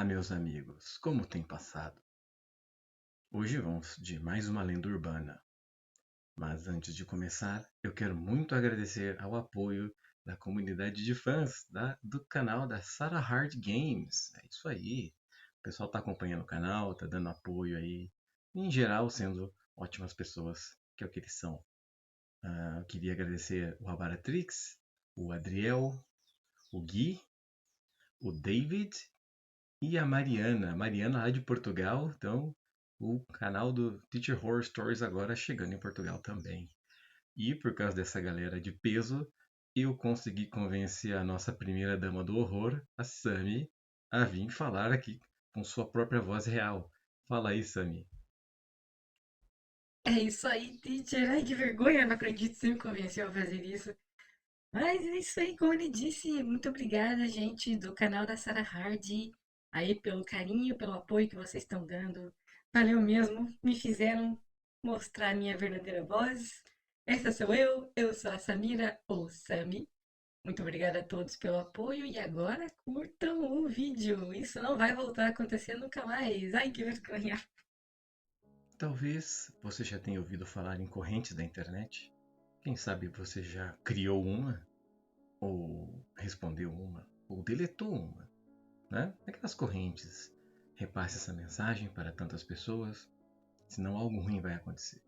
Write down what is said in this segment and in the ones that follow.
Olá, meus amigos, como tem passado? Hoje vamos de mais uma lenda urbana, mas antes de começar, eu quero muito agradecer ao apoio da comunidade de fãs do canal da Sarah Hard Games. É isso aí, o pessoal está acompanhando o canal, está dando apoio aí, em geral sendo ótimas pessoas, que é o que eles são. Eu queria agradecer o Abaratrix, o Adriel, o Gui, o David e a Mariana. Mariana lá de Portugal. Então, o canal do Teacher Horror Stories agora chegando em Portugal também. E por causa dessa galera de peso, eu consegui convencer a nossa primeira dama do horror, a Sami, a vir falar aqui com sua própria voz real. Fala aí, Sami. É isso aí, teacher. Ai, que vergonha, não acredito que você me convenceu a fazer isso. Mas é isso aí, como ele disse, muito obrigada, gente, do canal da Sarah Hardy, aí pelo carinho, pelo apoio que vocês estão dando. Valeu mesmo, me fizeram mostrar a minha verdadeira voz. Essa sou eu sou a Samira, ou Sami. Muito obrigada a todos pelo apoio e agora curtam o vídeo. Isso não vai voltar a acontecer nunca mais. Ai, que vergonha. Talvez você já tenha ouvido falar em correntes da internet. Quem sabe você já criou uma, ou respondeu uma, ou deletou uma, né? Aquelas correntes. Repasse essa mensagem para tantas pessoas, senão algo ruim vai acontecer.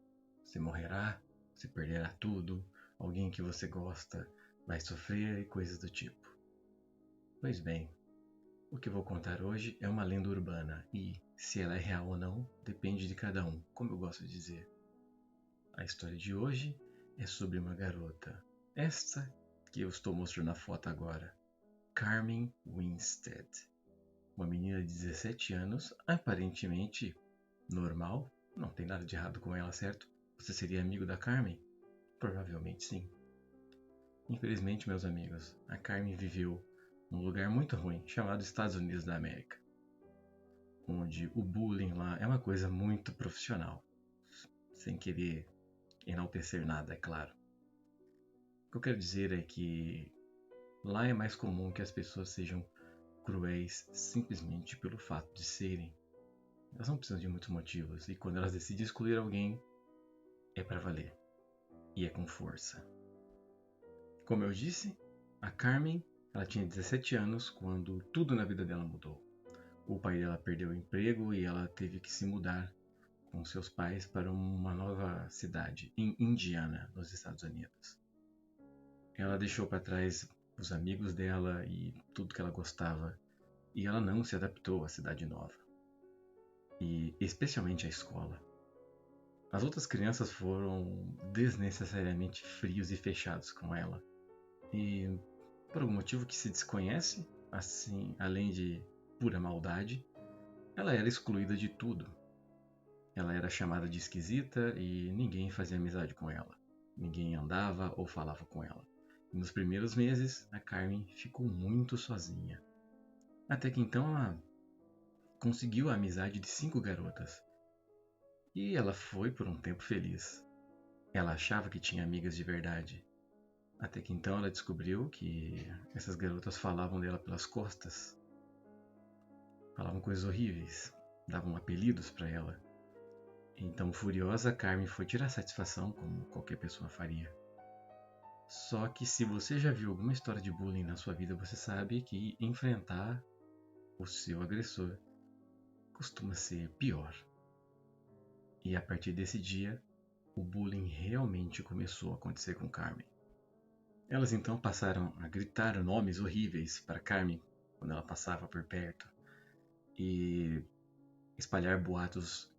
Você morrerá, você perderá tudo, alguém que você gosta vai sofrer e coisas do tipo. Pois bem, o que vou contar hoje é uma lenda urbana e, se ela é real ou não, depende de cada um, como eu gosto de dizer. A história de hoje é sobre uma garota, esta que eu estou mostrando na foto agora, Carmen Winstead. Uma menina de 17 anos, aparentemente normal, não tem nada de errado com ela, certo? Você seria amigo da Carmen? Provavelmente sim. Infelizmente, meus amigos, a Carmen viveu num lugar muito ruim chamado Estados Unidos da América, onde o bullying lá é uma coisa muito profissional, sem querer enaltecer nada, é claro. O que eu quero dizer é que lá é mais comum que as pessoas sejam cruéis simplesmente pelo fato de serem. Elas não precisam de muitos motivos e quando elas decidem excluir alguém, é para valer e é com força. Como eu disse, a Carmen, ela tinha 17 anos quando tudo na vida dela mudou. O pai dela perdeu o emprego e ela teve que se mudar com seus pais para uma nova cidade, em Indiana, nos Estados Unidos. Ela deixou para trás os amigos dela e tudo que ela gostava, e ela não se adaptou à cidade nova, e especialmente à escola. As outras crianças foram desnecessariamente frios e fechados com ela, e por algum motivo que se desconhece, assim, além de pura maldade, ela era excluída de tudo. Ela era chamada de esquisita e ninguém fazia amizade com ela. Ninguém andava ou falava com ela. E nos primeiros meses, a Carmen ficou muito sozinha. Até que então ela conseguiu a amizade de 5 garotas. E ela foi por um tempo feliz. Ela achava que tinha amigas de verdade. Até que então ela descobriu que essas garotas falavam dela pelas costas. Falavam coisas horríveis. Davam apelidos para ela. Então, furiosa, Carmen foi tirar satisfação, como qualquer pessoa faria. Só que se você já viu alguma história de bullying na sua vida, você sabe que enfrentar o seu agressor costuma ser pior. E a partir desse dia, o bullying realmente começou a acontecer com Carmen. Elas então passaram a gritar nomes horríveis para Carmen quando ela passava por perto e espalhar boatos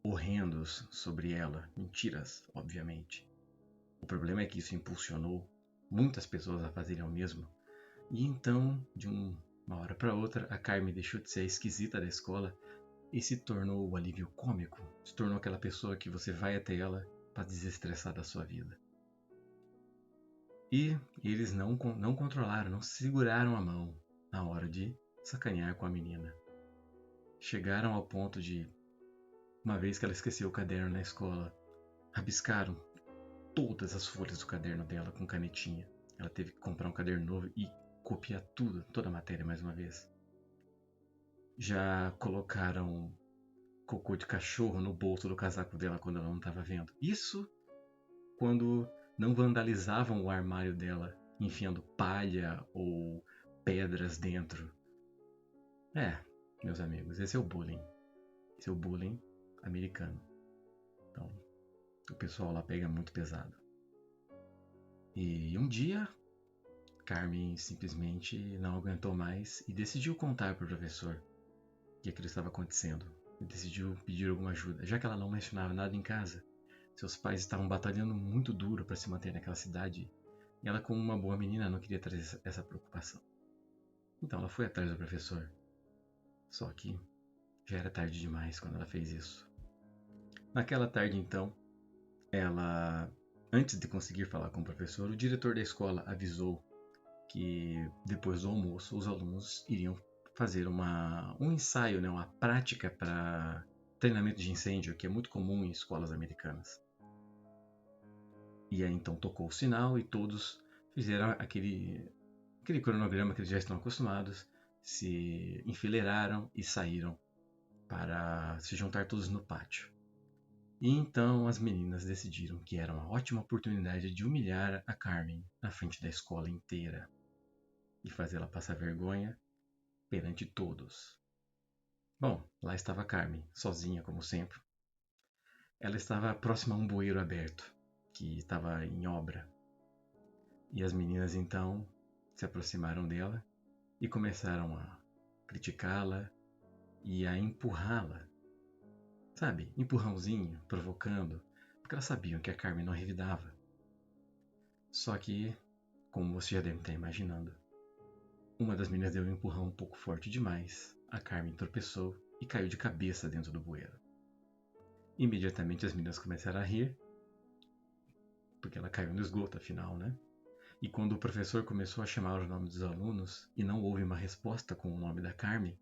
horrendos sobre ela, mentiras, obviamente. O problema é que isso impulsionou muitas pessoas a fazerem o mesmo. E então, de uma hora para outra, a Carmen deixou de ser a esquisita da escola e se tornou o alívio cômico. Se tornou aquela pessoa que você vai até ela para desestressar da sua vida. E eles não controlaram, não seguraram a mão na hora de sacanear com a menina. Chegaram ao ponto de, uma vez que ela esqueceu o caderno na escola, rabiscaram todas as folhas do caderno dela com canetinha. Ela teve que comprar um caderno novo e copiar tudo, toda a matéria mais uma vez. já colocaram cocô de cachorro no bolso do casaco dela quando ela não estava vendo. Isso quando não vandalizavam o armário dela, enfiando palha ou pedras dentro. Meus amigos, esse é o bullying. Esse é o bullying americano. Então, o pessoal lá pega muito pesado. E um dia, Carmen simplesmente não aguentou mais e decidiu contar para o professor o que aquilo estava acontecendo. E decidiu pedir alguma ajuda, já que ela não mencionava nada em casa. Seus pais estavam batalhando muito duro para se manter naquela cidade e ela, como uma boa menina, não queria trazer essa preocupação. Então ela foi atrás do professor. Só que já era tarde demais quando ela fez isso. Naquela tarde, então, ela, antes de conseguir falar com o professor, o diretor da escola avisou que depois do almoço os alunos iriam fazer um ensaio, uma prática para treinamento de incêndio, que é muito comum em escolas americanas. E aí então tocou o sinal e todos fizeram aquele cronograma que eles já estão acostumados, se enfileiraram e saíram para se juntar todos no pátio. E então as meninas decidiram que era uma ótima oportunidade de humilhar a Carmen na frente da escola inteira e fazê-la passar vergonha perante todos. Bom, lá estava a Carmen, sozinha como sempre. Ela estava próxima a um bueiro aberto, que estava em obra. E as meninas então se aproximaram dela e começaram a criticá-la e a empurrá-la. Sabe, empurrãozinho, provocando, porque elas sabiam que a Carmen não revidava. Só que, como você já deve estar imaginando, uma das meninas deu um empurrão um pouco forte demais. A Carmen tropeçou e caiu de cabeça dentro do bueiro. Imediatamente as meninas começaram a rir, porque ela caiu no esgoto, afinal, né? E quando o professor começou a chamar o nome dos alunos e não houve uma resposta com o nome da Carmen,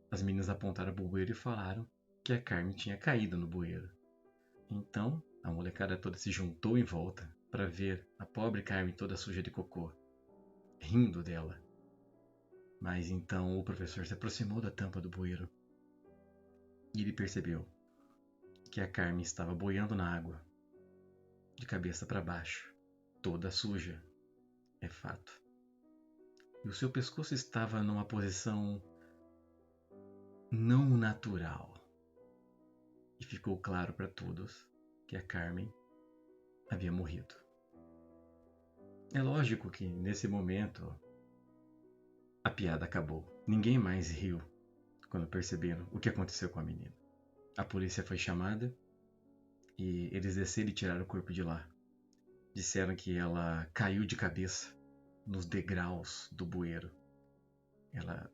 as meninas apontaram para o bueiro e falaram que a Carmen tinha caído no bueiro. Então, a molecada toda se juntou em volta para ver a pobre Carmen toda suja de cocô, rindo dela. Mas então o professor se aproximou da tampa do bueiro e ele percebeu que a Carmen estava boiando na água, de cabeça para baixo, toda suja, é fato. E o seu pescoço estava numa posição não natural. E ficou claro para todos que a Carmen havia morrido. É lógico que nesse momento a piada acabou. Ninguém mais riu quando perceberam o que aconteceu com a menina. A polícia foi chamada e eles desceram e tiraram o corpo de lá. Disseram que ela caiu de cabeça nos degraus do bueiro. Ela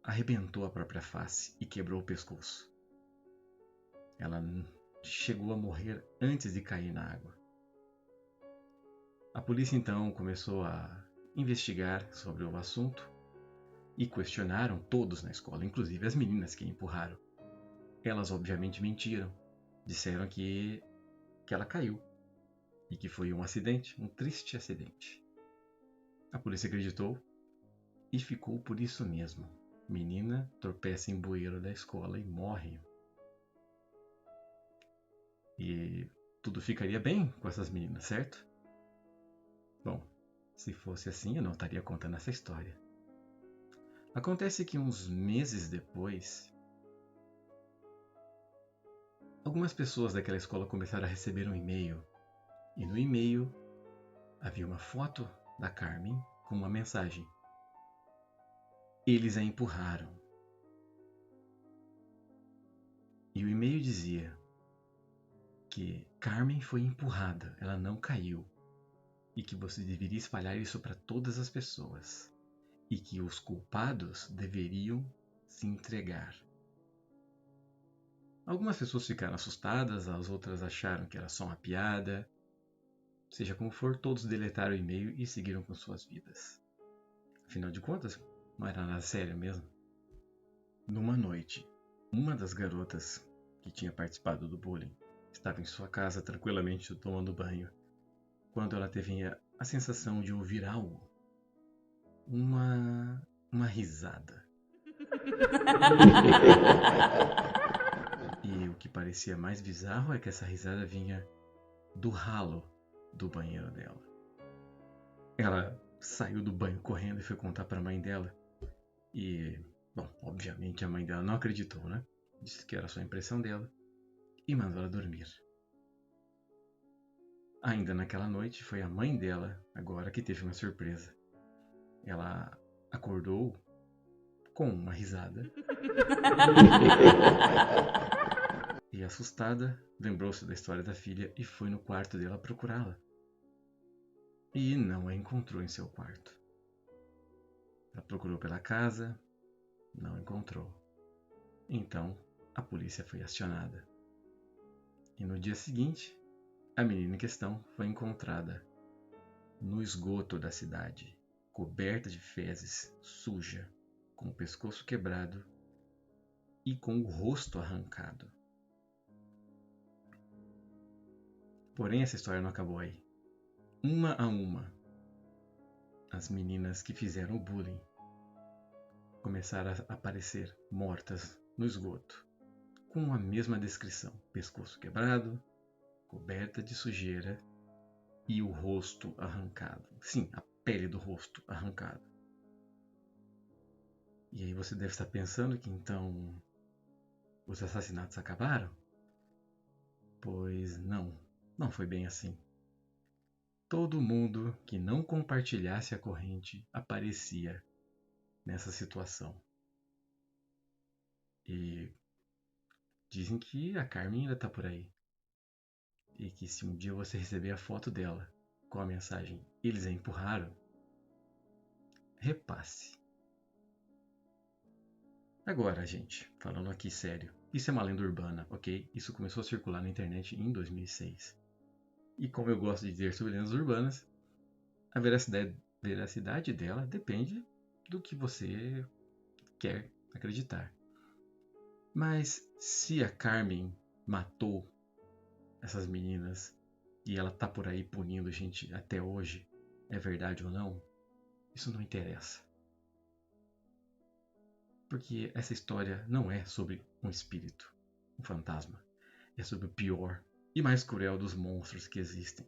arrebentou a própria face e quebrou o pescoço. Ela chegou a morrer antes de cair na água. A polícia então começou a investigar sobre o assunto e questionaram todos na escola, inclusive as meninas que a empurraram. Elas obviamente mentiram. Disseram que ela caiu e que foi um acidente, um triste acidente. A polícia acreditou e ficou por isso mesmo. Menina tropeça em bueiro da escola e morre. E tudo ficaria bem com essas meninas, certo? Bom, se fosse assim, eu não estaria contando essa história. Acontece que uns meses depois, algumas pessoas daquela escola começaram a receber um e-mail. E no e-mail havia uma foto da Carmen com uma mensagem. Eles a empurraram. E o e-mail dizia que Carmen foi empurrada, ela não caiu. E que você deveria espalhar isso para todas as pessoas. E que os culpados deveriam se entregar. Algumas pessoas ficaram assustadas, as outras acharam que era só uma piada. Seja como for, todos deletaram o e-mail e seguiram com suas vidas. Afinal de contas, não era nada sério mesmo. Numa noite, uma das garotas que tinha participado do bullying estava em sua casa tranquilamente tomando banho, quando ela teve a sensação de ouvir algo. Uma risada. E o que parecia mais bizarro é que essa risada vinha do ralo do banheiro dela. Ela saiu do banho correndo e foi contar para a mãe dela. E, bom, obviamente a mãe dela não acreditou, né? Disse que era só impressão dela e mandou ela dormir. Ainda naquela noite, foi a mãe dela, agora, que teve uma surpresa. Ela acordou com uma risada e, assustada, lembrou-se da história da filha e foi no quarto dela procurá-la. E não a encontrou em seu quarto. Ela procurou pela casa, não encontrou. Então, a polícia foi acionada. E no dia seguinte, a menina em questão foi encontrada no esgoto da cidade, coberta de fezes, suja, com o pescoço quebrado e com o rosto arrancado. Porém, essa história não acabou aí. Uma a uma, as meninas que fizeram o bullying começaram a aparecer mortas no esgoto, com a mesma descrição: pescoço quebrado, coberta de sujeira e o rosto arrancado. Sim, a pele do rosto arrancada. E aí você deve estar pensando que então os assassinatos acabaram? Pois não, não foi bem assim. Todo mundo que não compartilhasse a corrente aparecia nessa situação. E dizem que a Carmen ainda está por aí. E que se um dia você receber a foto dela com a mensagem "eles a empurraram", repasse. Agora, gente, falando aqui sério, isso é uma lenda urbana, ok? Isso começou a circular na internet em 2006. E como eu gosto de dizer sobre lendas urbanas, a veracidade dela depende do que você quer acreditar. Mas se a Carmen matou essas meninas e ela tá por aí punindo gente até hoje, é verdade ou não? Isso não interessa. Porque essa história não é sobre um espírito, um fantasma. É sobre o pior e mais cruel dos monstros que existem,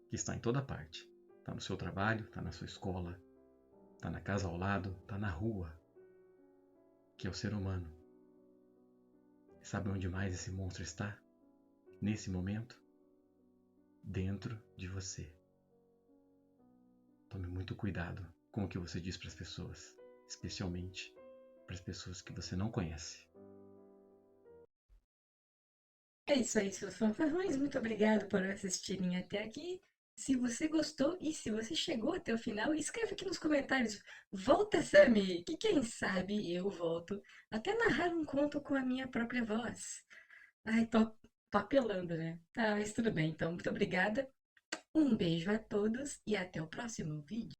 que está em toda parte. Está no seu trabalho, está na sua escola, está na casa ao lado, está na rua, que é o ser humano. E sabe onde mais esse monstro está? Nesse momento? Dentro de você. Tome muito cuidado com o que você diz para as pessoas, especialmente para as pessoas que você não conhece. É isso aí, seus fanfarrões. Muito obrigado por assistirem até aqui. Se você gostou e se você chegou até o final, escreve aqui nos comentários. Volta, Sammy, que quem sabe eu volto até narrar um conto com a minha própria voz. Ai, tô apelando, né? Tá, mas tudo bem, então. Muito obrigada. Um beijo a todos e até o próximo vídeo.